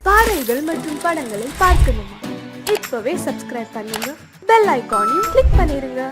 பாடல்கள் மற்றும் படங்களை பார்க்கணுமா? இப்பவே சப்ஸ்கிரைப் பண்ணுங்க, பெல் ஐகானையும் கிளிக் பண்ணிருங்க.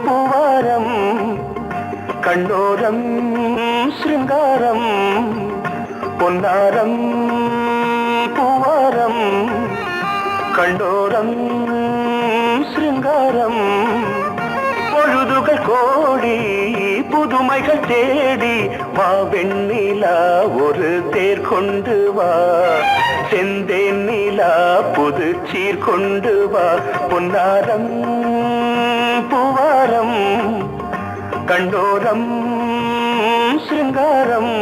பூவாரம் கண்ணோரம் சிருங்காரம் பொன்னாரம் பூவாரம் கண்ணோரம் சிருங்காரம் பொழுதுகள் கோடி புதுமைகள் தேடி வா வெண்ணிலா ஒரு தேர் கொண்டு வா செந்தேன் நிலா புது சீர் கொண்டு வா பொன்னாரம் பூவாரம் கண்டோரம் சிருங்காரம்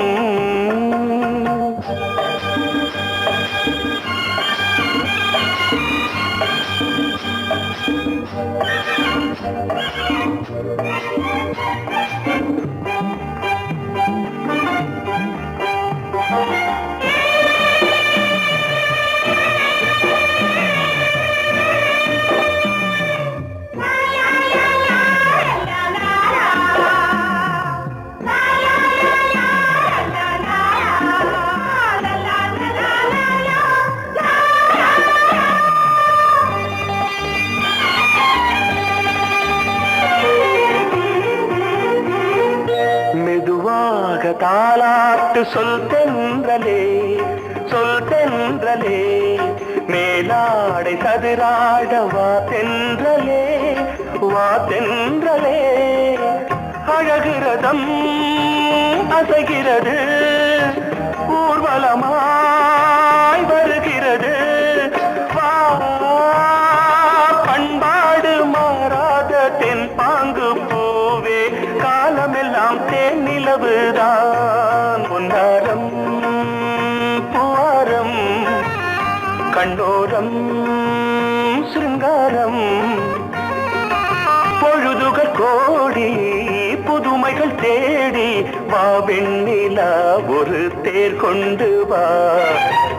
தாலாட்டு சொல் தென்றலே சொல் தென்றலே மேலாடை சதுராட வா தென்றலே வா தென்றலே அழகிறதம் அசைகிறது ஊர்வலமாய் வருகிறது வா பண்பாடு மாறாத தென் பாங்கு பூவே காலமெல்லாம் தேன் நிலவுதான் பொன்னாரம் பூவாரம் கண்ணோரம் சிருங்காரம் பொழுதுகள் கோடி புதுமைகள் தேடி வா வெண்ணிலா ஒரு தேர் கொண்டு வா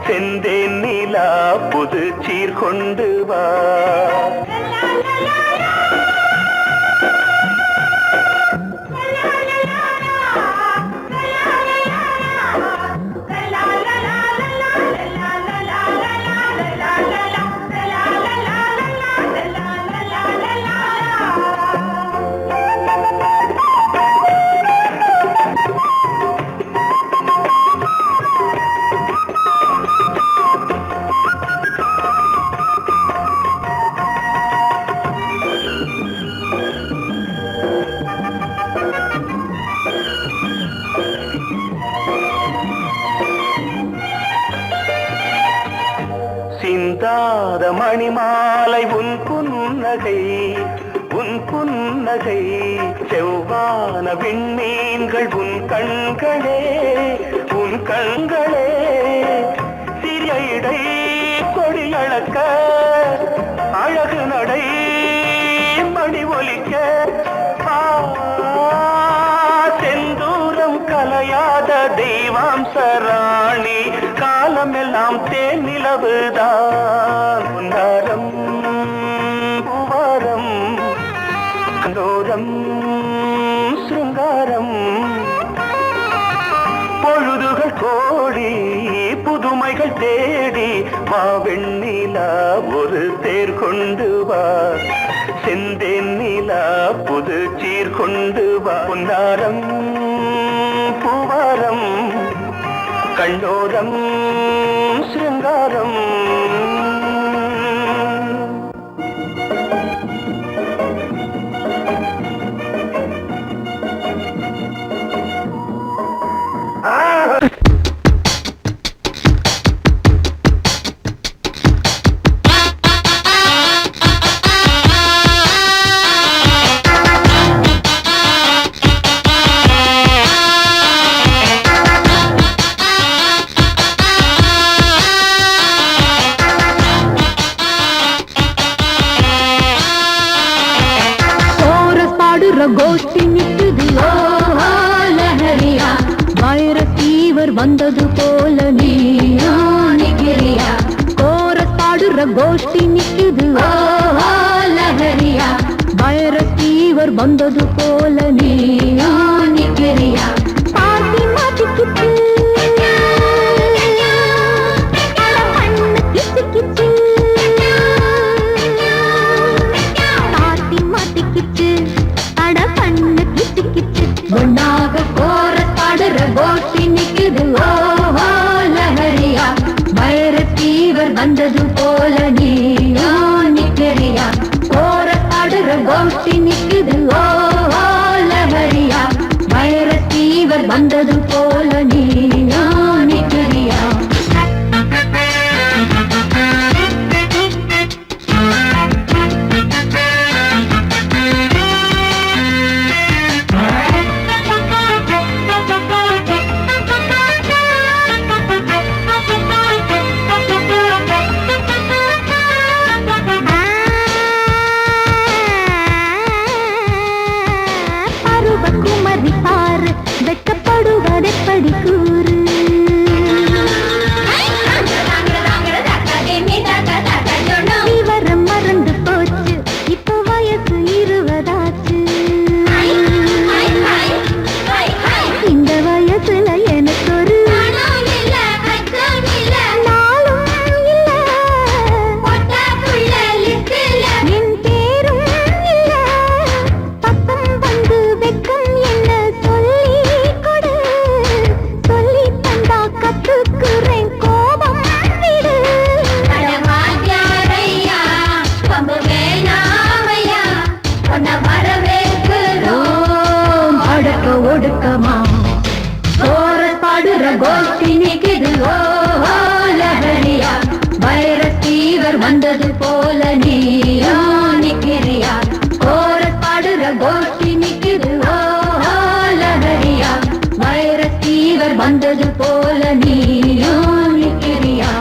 செந்தேன் நிலா புது சீர் கொண்டு வா சிந்தாத மணிமாலை உன் புன்னகை உன் புன்னகை செவ்வான விண்மீன்கள் உன் கண்களே உன் கண்களே சிறிய இடை கொடியளக்க அழகு நடை மணி ஒலிக்க செந்தூரம் கலையாத தெய்வாம்சராணி காலமெல்லாம் தேன் நிலவுதான் பொன்னாரம் பூவாரம் கண்டோரம் சிருங்காரம் பொழுதுகள் கோடி புதுமைகள் தேடி வா வெண்ணிலா ஒரு தேர் கொண்டு வா செந்தேன் நிலா புது சீர் கொண்டு வா பொன்னாரம் பூவாரம் கண்டோரம் சிருங்காரம் கோஷ்டி நிக்குது லஹரியா வைரத்தீவர் வந்தது போல நீயா நிக்கிறியா கோரஸ் பாடுற கோஷ்டி நிக்குது லஹரியா வைரத்தீவர் வந்தது போல நீயா நிக்கிறியா பாட்டி மாட்டிக்கிட்டு கிச்சு கிச்சு பாட்டி மாட்டிக்கிச்சு அட பண்ணு கிச்சு கிச்சு ஒன்னாக கோர பாடுற கோஷ்டி நிக்குது ஓஹோ லஹரியா வைரஸ் ஃபீவர் வந்தது போல நீயோ நிக்கிறியா கோர பாடுற கோஷ்டி நிக்குது ஓஹோ லஹரியா வைரஸ் ஃபீவர் வந்தது போல நீயோ நிக்கிறியா பருவகுமரி பாரு வெட்டப்படுவதெப்படி கூறு விவரம் மறந்து போச்சு இப்போ வயசு 20 ஆச்சு இந்த வயசுல எனக்கு ஒரு நாளும் இல்ல என் பேரும் இல்ல பக்கம் வந்து வெக்கம் என்ன சொல்லி கொடு சொல்லி தந்தா கத்துக்குறேன் கோபம் விடு அடக்க ஒடுக்கமா கோர பாடுற கோஷ்டி நிக்குது ஓஹோ லஹரியா வைரஸ் ஃபீவர் வந்தது போல நீயோ நிக்கிறியா கோர பாடுற கோஷ்டி நிக்குது ஓஹோ லஹரியா வைரஸ் ஃபீவர் வந்தது போல நீயோ நிக்கிறியா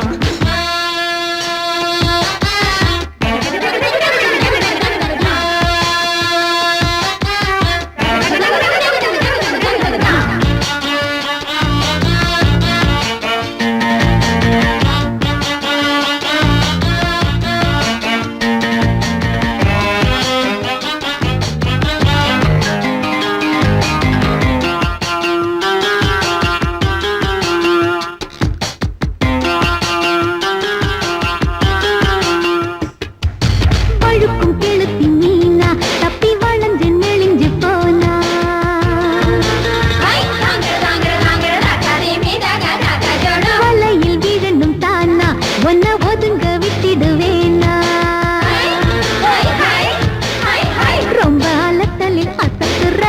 பழுக்கும் கெளுத்தி மீனா தப்பி வளைஞ்சு நெளிஞ்சு போனா வலையில் விழணும் தானா ஒன்ன ஒதுங்க விட்டிடுவேனா ரொம்ப அலத்தலில் அசத்துற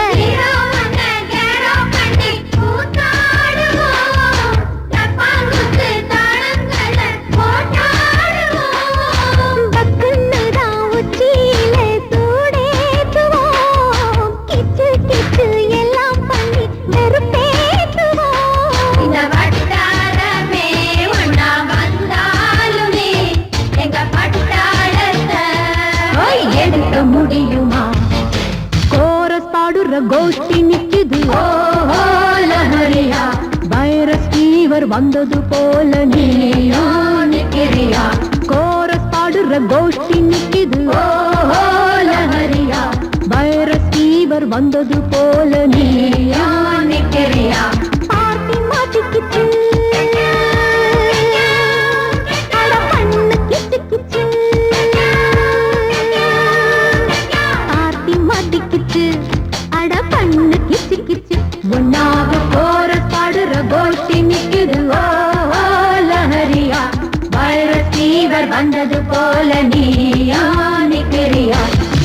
பக்குன்னுதான் உச்சியிலே சூடேத்துவோம் கிச்சு கிச்சு எல்லாம் பண்ணி வெறுப்பேத்துவோம் இந்த வட்டாரமே ஒன்னா வந்தாலுமே எங்க பட்டாளத்தை எடுக்க முடியுமா கோரஸ் பாடுற கோஷ்டி நிக்குது ஓஹோ லஹரியா வைரஸ் ஃபீவர் வந்தது போல நீயோ நிக்கிறியா கோரஸ் பாடுற கோஷ்டி நிக்குது ஓஹோ லஹரியா வைரஸ் ஃபீவர் வந்தது போல நீயோ நிக்கிறியா பார்த்தி மாட்டிக்கிச்சு அட பண்ணு கிச்சு கிச்சு பார்த்தி மாட்டிக்கிச்சு அட பண்ணு கிச்சு கிச்சு ஒன்னாக கோரஸ் பாடுற கோஷ்டி நிக்குது ஓஹோ லஹரியா வைரஸ் ஃபீவர் வந்தது போல நீயோ நிக்கிறியா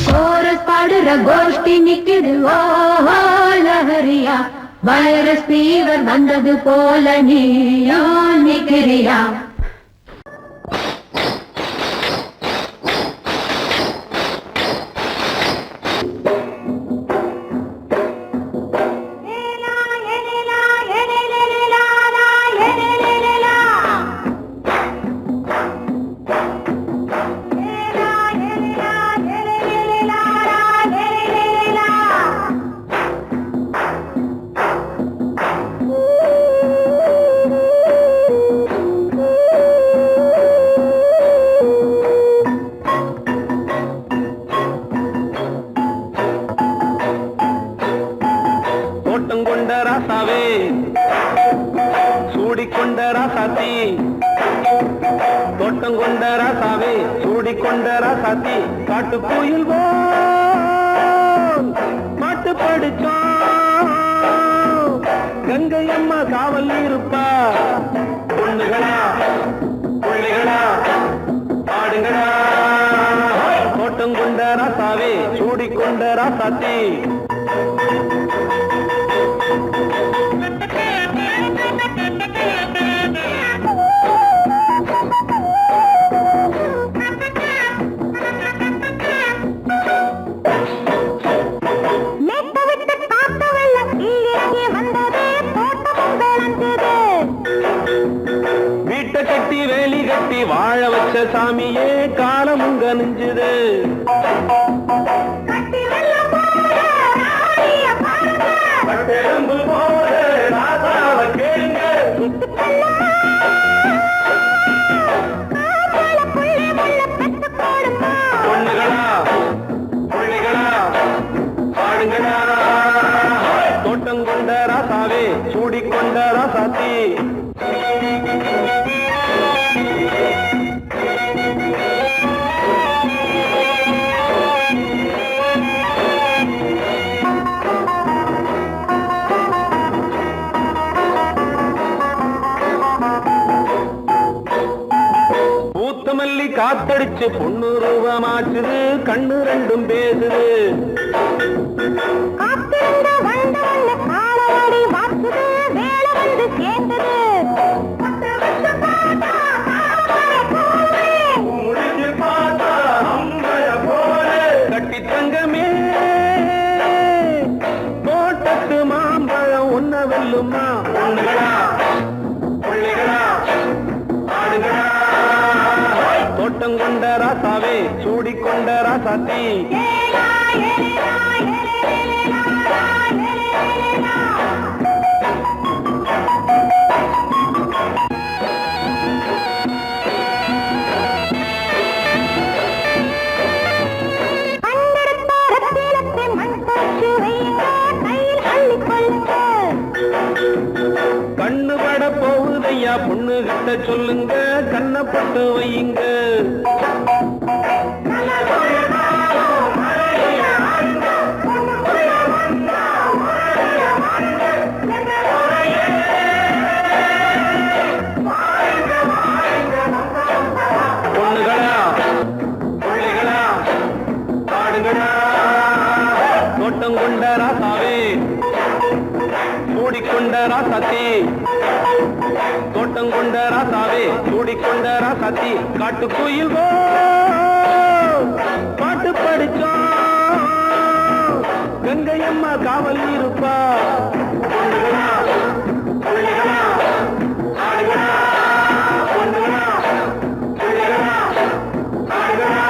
கோரஸ் பாடுற கோஷ்டி நிக்குது ஓஹோ லஹரியா வைரஸ் ஃபீவர் வந்தது போல நீயோ நிக்கிறியா சூடிக்கொண்ட ராசாத்தி தோட்டம் கொண்ட ராசாவே சூடிக்கொண்ட ராசாத்தி காட்டு கோயில் ராசாவே சூடிக்கொண்ட ராசாத்தி வீட்டை கட்டி வேலி கட்டி வாழ வச்ச சாமியே காலமுங்க நெஞ்சுது பொண்ணுகளா பிள்ளைகளா பாடுங்களா தோட்டம் கொண்ட ராசாவே சூடிக்கொண்ட ராசாத்தி மல்லி காத்தடிச்சு பொண்ணு ரூபமாச்சுது கண்ணு ரெண்டும் பேசுது கட்டி தங்கமே தோட்டத்து மாம்பழம் ஒன்ன வெல்லுமா பொண்ணுகளா பிள்ளைகளா ஆடுகளா தோட்டம் கொண்ட ராசாவே சூடிக்கொண்ட ராசாத்தி கண்ணு பட போகுதையா பொண்ணு கிட்ட சொல்லுங்க கண்ணப்பட்டு வையுங்க பொண்ணுகளா பிள்ளைகளா பாடுங்களா தோட்டம் கொண்ட ராசாவே சூடிக்கொண்ட ராசாத்தி தோட்டம் கொண்ட ராசாவே சூடிக்கொண்ட ராசாத்தி காட்டு கோயில் பாட்டு படிச்சோம் கங்கையம்மா காவல் இருப்பா பொண்ணுகளா பிள்ளைகளா ஆடுகளா பொண்ணுகளா பிள்ளைகளா ஆடுகளா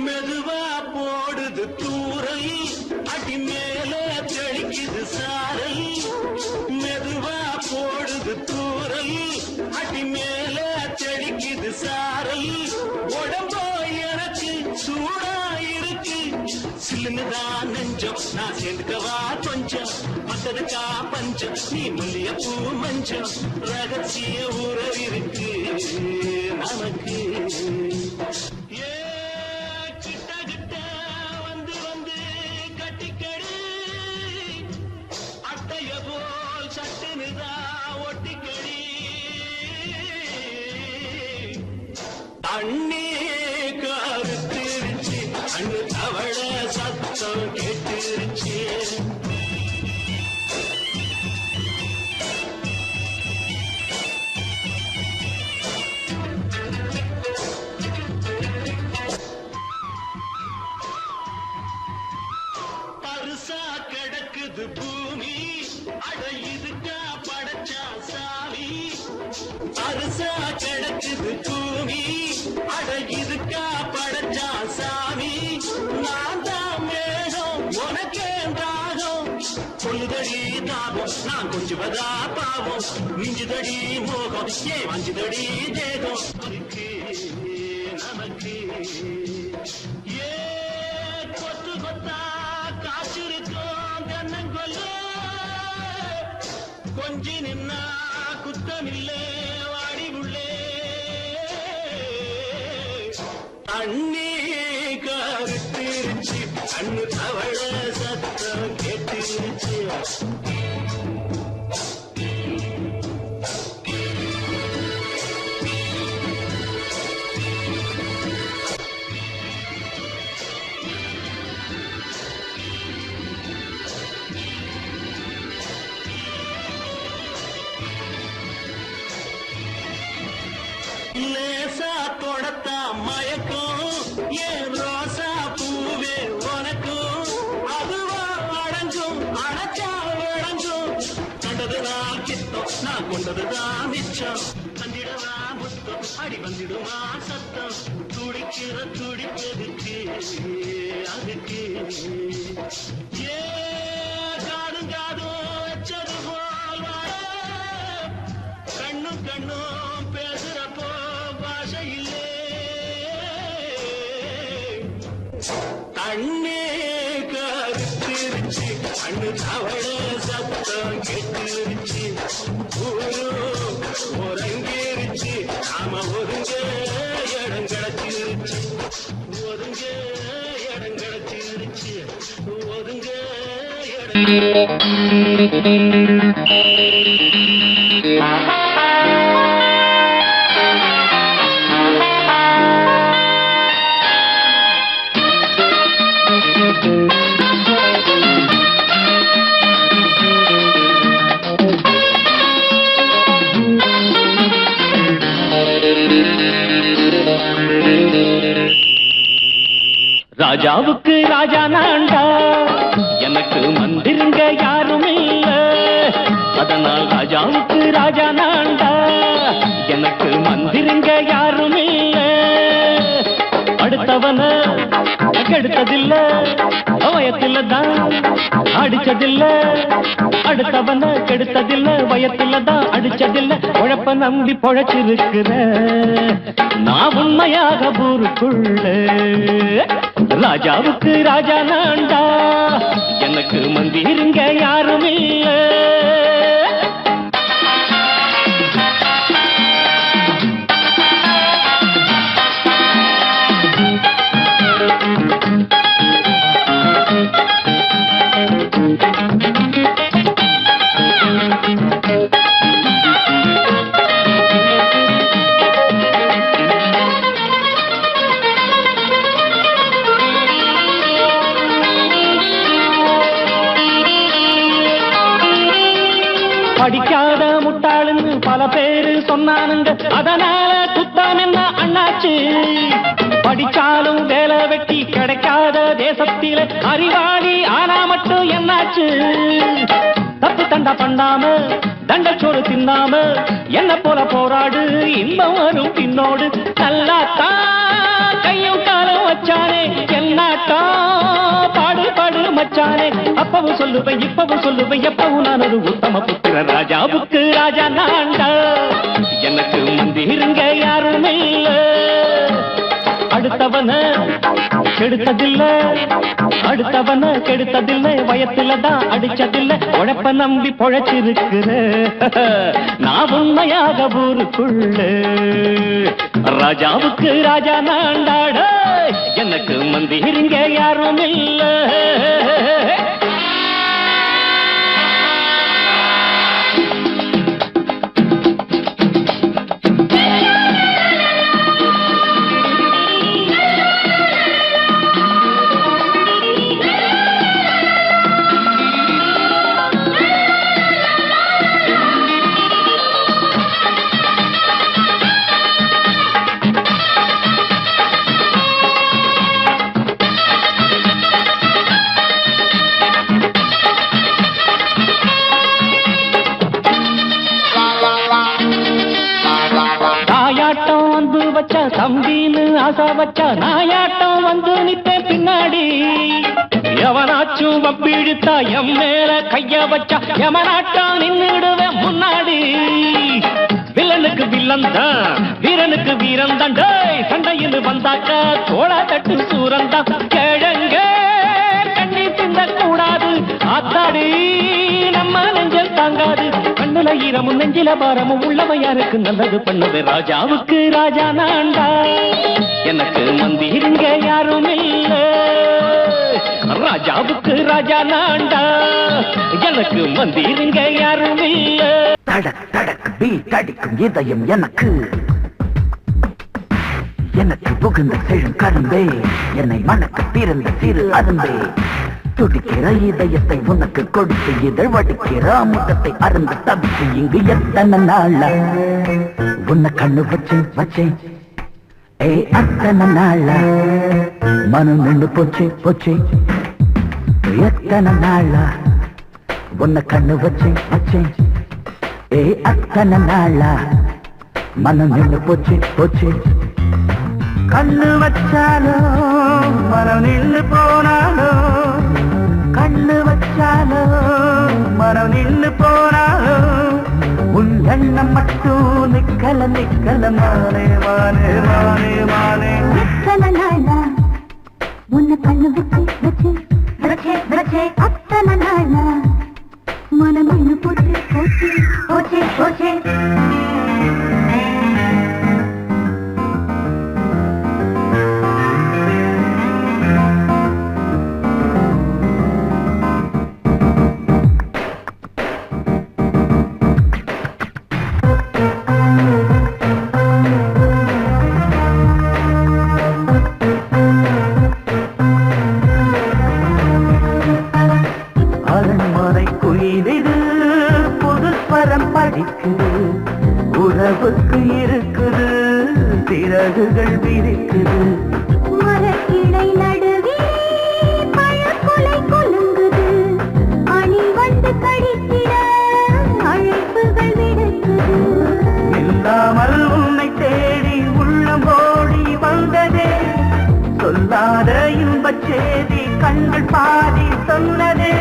மெதுவா போடுது தூரல் அடி மேல தெளிக்குது சாரல் மெதுவா கொட்டுது தூரல் அடி மேல தெளிக்குது சாரல் உடம்போ எனக்கு சூடா இருக்கு சில்லுதான் நெஞ்சம் நான் சேர்ந்துக்கவா கொஞ்சம் மத்ததுக்கா பஞ்சம் நீ மல்லிய பூ மஞ்சம் ரகசிய உறவிருக்கு நமக்கு ஏ கிட்ட கிட்ட வந்து வந்து கட்டிக்கடி அட்டைய போல் சட்டுனுதா ஒட்டிக்கடி அண்ணே கருத்திருச்சு அண்ணு தவள சத்தம் கேட்டுருச்சு பருசா கிடக்குது பூமி அட இதுக்கா படைச்சா சாமி பருசா கிடக்குது பூமி அட இதுக்கா படைச்சா சாமி நான் தான் மேகம் உனக்கே தாகம் சொல்லுதடி தாகம் நான் கொஞ்சுவதா பாவம் மிஞ்சுதடி மோகம் ஏ வஞ்சுதடி தேகம் இருக்கு நமக்கு ஏ கொத்து கொத்தா காற்றிருக்கும் தென்னங்கொல்ல கொஞ்சி நின்னா குத்தமில்லே வாடி உள்ளே அண்ணே கருத்திருச்சு அண்ணு தவள சத்தம் கேட்டுருச்சு லேசா தொடத்தா மயக்கும் ஏன் ரோசா பூவே உனக்கும் அதுவா அடைஞ்சும் அடைச்சா விளைஞ்சும் கண்டதுதான் கித்தம் நான் கொண்டதுதான் மிச்சம் கண்டிடவா முத்தம் அடி வந்திடுமா சத்தம் துடிக்கிற துடிப்பதுக்கு அதுக்கு ஏ காதும் காதும் வச்சது போல் வாழ கண்ணும் கண்ணும் பேசுறப்போ பாஷை இல்லே கண்ணே கருத்திருச்சு அண்ணு தவள சத்தம் கெட்டுருச்சு ஊரு ஒருங்கிருச்சு நாம ஒருங்க இடம் கிடச்சிருச்சு ஒருங்க இடம் கிடச்சிருச்சு ஒருங்க ராஜாவுக்கு ராஜா நான்டா எனக்கு மந்திருங்க யாரும் இல்ல அதனால் ராஜாவுக்கு ராஜா நான்டா எனக்கு மந்திருங்க யாரும் இல்ல அடுத்தவன கெடுத்ததில்ல வயத்தில தான் அடிச்சதில்ல அடுத்தவன கெடுத்ததில்ல வயத்தில தான் அடிச்சதில்ல உழப்ப நம்பி பொழைச்சிருக்கிற நான் உண்மையாக ஊருக்குள்ள ராஜாவுக்கு ராஜா நான்டா எனக்கு மந்திருங்க யாரும் இல்ல படிக்காத முட்டாளுன்னு பல பேரு சொன்னானுங்க அதனால குத்தம் என்ன அண்ணாச்சு படிச்சாலும் வேலை வெட்டி கிடைக்காத தேசத்தில அறிவாளி ஆனா மட்டும் என்னாச்சு தப்பு தண்டா பண்ணாம தண்டச்சோறு தின்னாம என்ன போல போராடு இன்பம் வரும் பின்னோடு நல்லாத்தான் கையும் காலம் வச்சானே என்னாட்டா பாடு பாடு வச்சானே அப்பவும் சொல்லுவேன் இப்பவும் சொல்லுவேன் எப்பவும் நான் ஒரு உத்தம புத்திர ராஜாவுக்கு ராஜா நான்டா எனக்கு மந்திருங்க யாரும் இல்ல அடுத்தவன கெடுத்ததில்லை அடுத்தவன கெடுத்ததில்லை வயத்துலதான் அடிச்சதில்லை உழைப்ப நம்பி பொழைச்சிருக்கிற நான் உண்மையாக ஊருக்குள்ள ராஜாவுக்கு ராஜா நான்டாட எனக்கு மந்திருங்க யாரும் இல்ல தம்பின்னு ஆசா வச்சா நாயாட்டம் வந்து நிப்பேன் பின்னாடி எவனாச்சும் வப்பிழுத்தா எம் மேல கைய வச்சா எவனாட்டம் நின்னுடுவேன் முன்னாடி வில்லனுக்கு வில்லன் தான் வீரனுக்கு வீரன் தான் சண்டையில் வந்தாக்கா தோளா தட்டு சூரன் தான் கிழங்க கண்ணி தின்ன கூடாது ஆத்தாடி நம்ம நெஞ்சல் தாங்காது கண்ணுல ஈரமும் நெஞ்சில பாரமும் உள்ளவன் யாருக்கு நல்லது பண்ணது ராஜாவுக்கு ராஜா நான்டா எனக்கு மந்திருங்க யாரும் இல்ல ராஜாவுக்கு ராஜா நான்டா எனக்கு மந்திருங்க யாரும் இல்ல தடக் தடக் பீட் அடிக்கும் இதயம் எனக்கு எனக்கு புகுந்த செழும் கரும்பே என்னை மணக்க பிறந்த சிறு அரும்பே துடிக்கிற இதயத்தை உனக்கு கொடுத்து இதழ் வடிக்கிற அமுதத்தை அருந்து தவித்து இங்கு எத்தனை நாளா உன்னை கண்ணு வச்சேன் வச்சேன் ஏ அத்தனை நாளா மனம் நின்று போச்சு போச்சு எத்தனை நாளா உன்னை கண்ணு வச்சேன் வச்சேன் ஏ அத்தனை நாளா மனம் நின்று போச்சு போச்சு கண்ணு வச்சாலோ மனம் நின்று போனாலோ கண்ணு வச்சாலோ மனம் நின்று போனாலோ உன் எண்ணம் மட்டும் நிக்கல நிக்கல மானே மானே மானே மானே எத்தனை நாளா உன்னை கண்ணு வச்சு வச்சு வச்சே வச்சே அத்தனை நாளா மனம் நின்று போச்சு போச்சு போச்சே போச்சே உறவுக்கு இருக்குது சிறகுகள் விரிக்குது மரக்கிளை நடுவே பழக்குலை கொலுங்குது அணி வந்து கடித்திட அழைப்புகள் விடுக்குது இல்லாமல் உன்னை தேடி உள்ளம் ஓடி வந்ததே சொல்லாத இன்பச் செய்தி கண்கள் பாதி சொன்னதே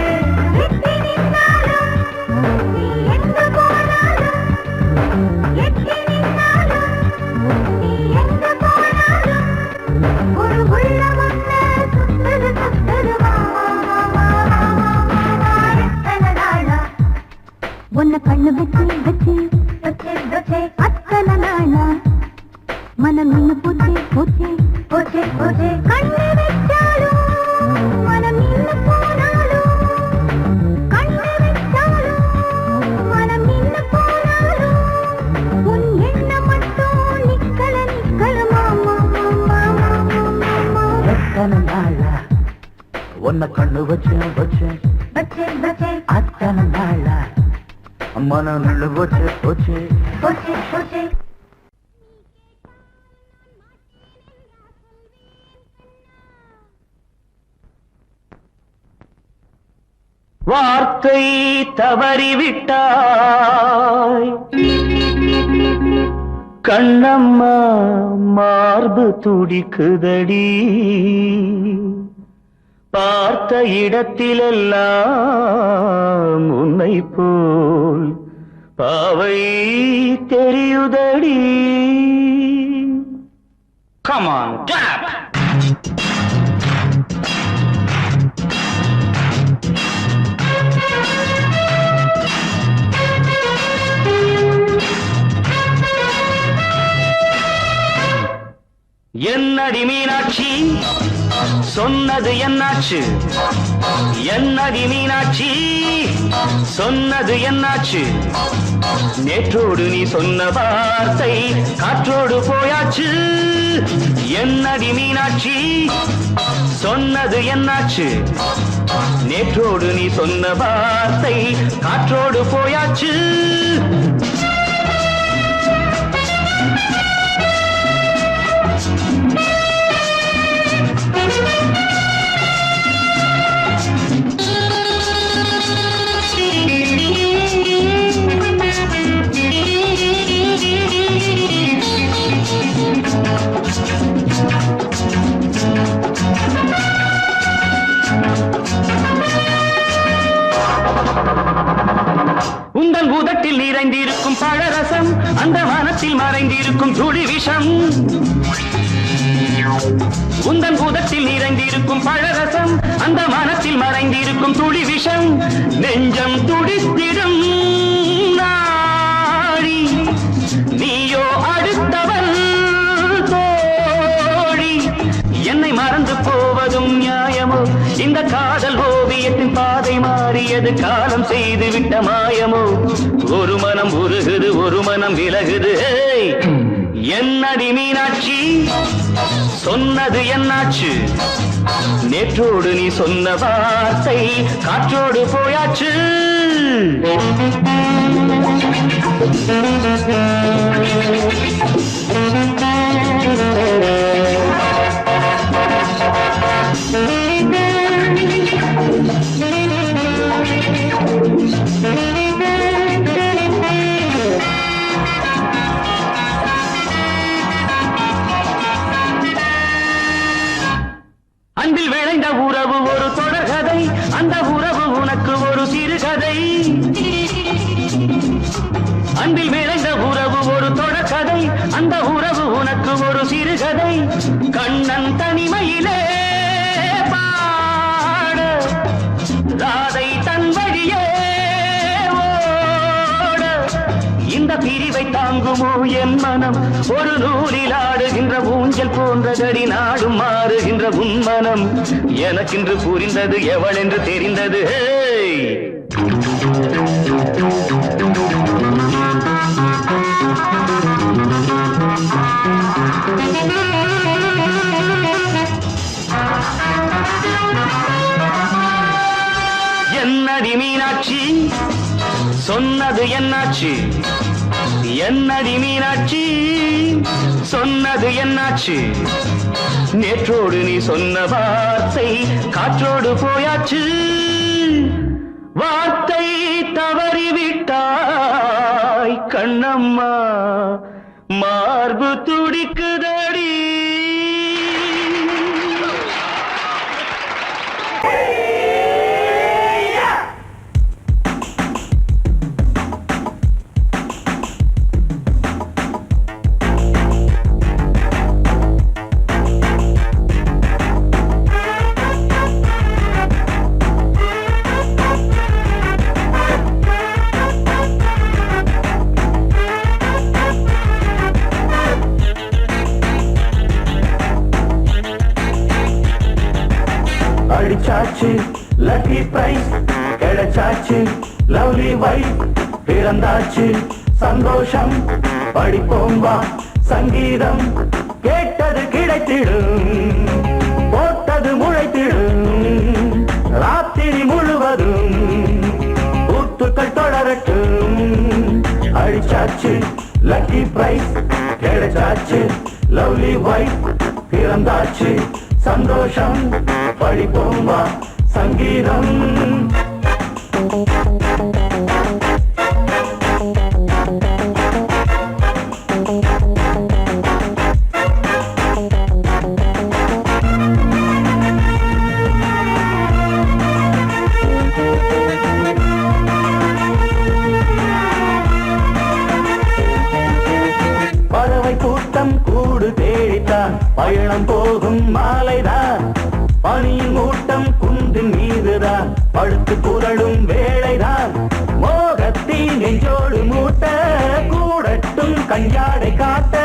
உன்னை கண்ணு வச்சு வச்சு வச்சே வச்சே அத்தனை நாளா மனம் நின்னு போச்சே போச்சே போச்சே போச்சே கண்ணு வச்சாலும் மனம் நின்னு போனாலும் கண்ணு வச்சாலும் மனம் நின்னு போனாலும் உன் எண்ணம் மட்டும் நிக்கல நிக்கல மாமா மாமா மாமா எத்தனை நாளா உன்னை கண்ணு வச்சேன் வச்சேன் வச்சே வச்சே அத்தனை நாளா மனம் நின்று போச்சு போச்சு போச்சே போச்சே வார்த்தை தவறிவிட்டாய் கண்ணம்மா மார்பு துடிக்குதடி பார்த்த இடத்திலெல்லாம் உன்னை போல் பாவை தெரியுதடி. Come on, clap! என்னடி மீனாட்சி சொன்னது என்னாச்சு? என்னடி மீனாட்சி சொன்னது என்னாச்சு? நேற்றோடு நீ சொன்ன வார்த்தை காற்றோடு போயாச்சு. என்னடி மீனாட்சி சொன்னது என்னாச்சு? நேற்றோடு நீ சொன்ன வார்த்தை காற்றோடு போயாச்சு. உந்தன் பூதத்தில் நிறைந்திருக்கும் பழரசம், அந்த வானத்தில் மறைந்திருக்கும் துளி விஷம். உந்தன் பூதத்தில் நிறைந்திருக்கும் பழரசம், அந்த வானத்தில் மறைந்திருக்கும் துளி விஷம். நெஞ்சம் துடித்திடும் நாடி, நீயோ அடுத்தவன் தோழி. என்னை மறந்து போவதும் நியாயமோ? இந்த காதல் ஓவியத்தின் பாதை மாறியது, காலம் செய்து விட்ட மாயமோ? ஒரு மனம் உருகுது, ஒரு மனம் விலகுது. என்னடி மீனாட்சி சொன்னது என்னாச்சு? நேற்றோடு நீ சொன்ன வார்த்தை காற்றோடு போயாச்சு. அன்பில் விளைந்த உறவு ஒரு தொடர்கதை, அந்த உறவு உனக்கு ஒரு சிறுகதை. அன்பில் விளைந்த உறவு ஒரு தொடர்கதை, அந்த உறவு உனக்கு ஒரு சிறுகதை. கண்ணன் தனிமையிலே பாட, ராதை தன் வழியே ஓட. இந்த பிரிவை தாங்குமோ என் மனம்? ஒரு நூலில் ஆடுகின்ற ஊஞ்சல் போன்றதடி, நாடும் மாறுகின்ற உன்மனம். எனக்கென்று புரிந்தது, எவள் என்று தெரிந்தது. என்னடி மீனாட்சி சொன்னது என்னாச்சு? என்னடி மீனாட்சி சொன்னது என்னாச்சு? நேற்றோடு நீ சொன்ன வார்த்தை காற்றோடு போயாச்சு. வார்த்தை தவறிவிட்டாய் கண்ணம்மா, மார்பு துடிக்குதடி. அடிச்சாச்சு லக்கி பிரைஸ், கிடைச்சாச்சு லவ்லி வைஃப், பிறந்தாச்சு சந்தோஷம். படிப்போம் வா சங்கீதம், கேட்டது கிடைத்திடும், போட்டது முளைத்திடும். ராத்திரி முழுவதும் ஊத்துக்கள் தொடரட்டும். அடிச்சாச்சு லக்கி பிரைஸ், கிடைச்சாச்சு லவ்லி வைஃப், பிறந்தாச்சு சந்தோஷம். படிப்போம் வா சங்கீதம். பறவை கூட்டம் கூடு தேடித்தான் பயணம் போகும் மாலைதான் பனியின் மூட்டம் குன்றின் மீதுதான் படுத்து புரளும் வேளைதான் மோகத்தின் நெஞ்சோடு மூட்ட கூடட்டும் கஞ்சாடை காட்ட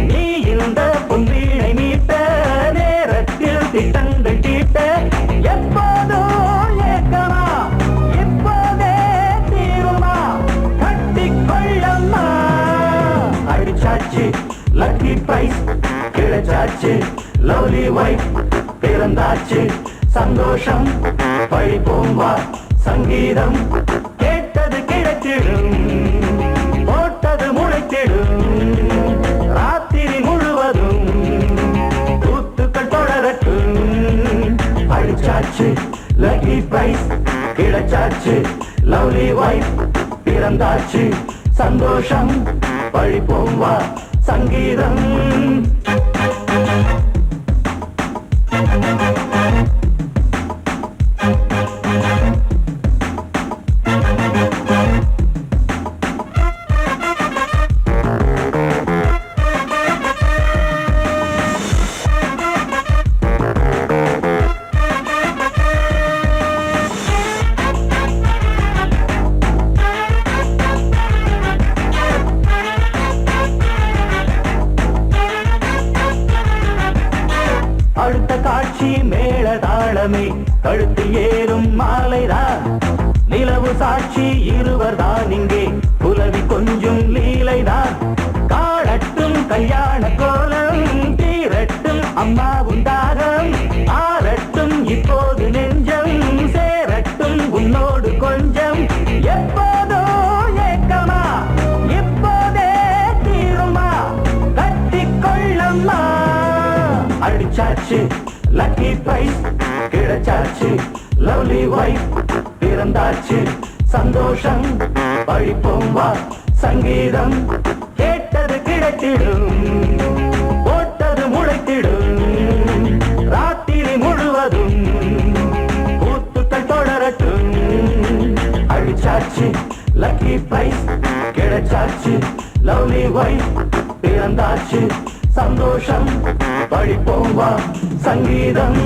நீ இந்த பொன்வீணை மீட்ட நேரத்தில் திட்டங்கள் தீட்ட எப்போதோ ஏக்கமா எப்போதே தீருமா கட்டிக்கொள்ளம்மா அடிச்சாச்சு லக்கி பிரைஸ் கிடைச்சாச்சு லவ்லி வைஃப் பிறந்தாச்சு சந்தோஷம் பழிப்போம் வா சங்கீதம் கேட்டது கிடைத்திடும் போட்டது முளைத்திடும் ராத்திரி முழுவதும் கூத்துக்கள் தொடரட்டும் அடிச்சாச்சு லக்கி பிரைஸ் கிடைச்சாச்சு லவ்லி வைஃப் பிறந்தாச்சு சந்தோஷம் பழிப்போம் வா சங்கீதம் அடுத்த காட்சி மேளதாளமே கழுத்தில் ஏறும் மாலைதான் நிலவு சாட்சி இருவர்தான் இங்கே புலவி கொஞ்சும் லீலைதான் காணட்டும் கல்யாண கோலம் தீரட்டும் அம்மா உண்டாகம் ஆரட்டும் இப்போது நெஞ்சம் சேரட்டும் உன்னோடு கொஞ்சம் எப்போதோ ஏக்கமா இப்போதே தீருமா கட்டிக்கொள்ளம்மா அடிச்சாச்சு லக்கி பிரைஸ் கிடைச்சாச்சு லவ்லி வைஃப் பிறந்தாச்சு சந்தோஷம் பழிப்போம் வா சங்கீதம் கேட்டது கிடைத்திடும் போட்டது முளைத்திடும் ராத்திரி முழுவதும் கூத்துக்கள் தொடரட்டும் அடிச்சாச்சு லக்கி பிரைஸ் கிடைச்சாச்சு லவ்லி வைஃப் பிறந்தாச்சு சந்தோஷம் பழிப்போம் வா சங்கீதம்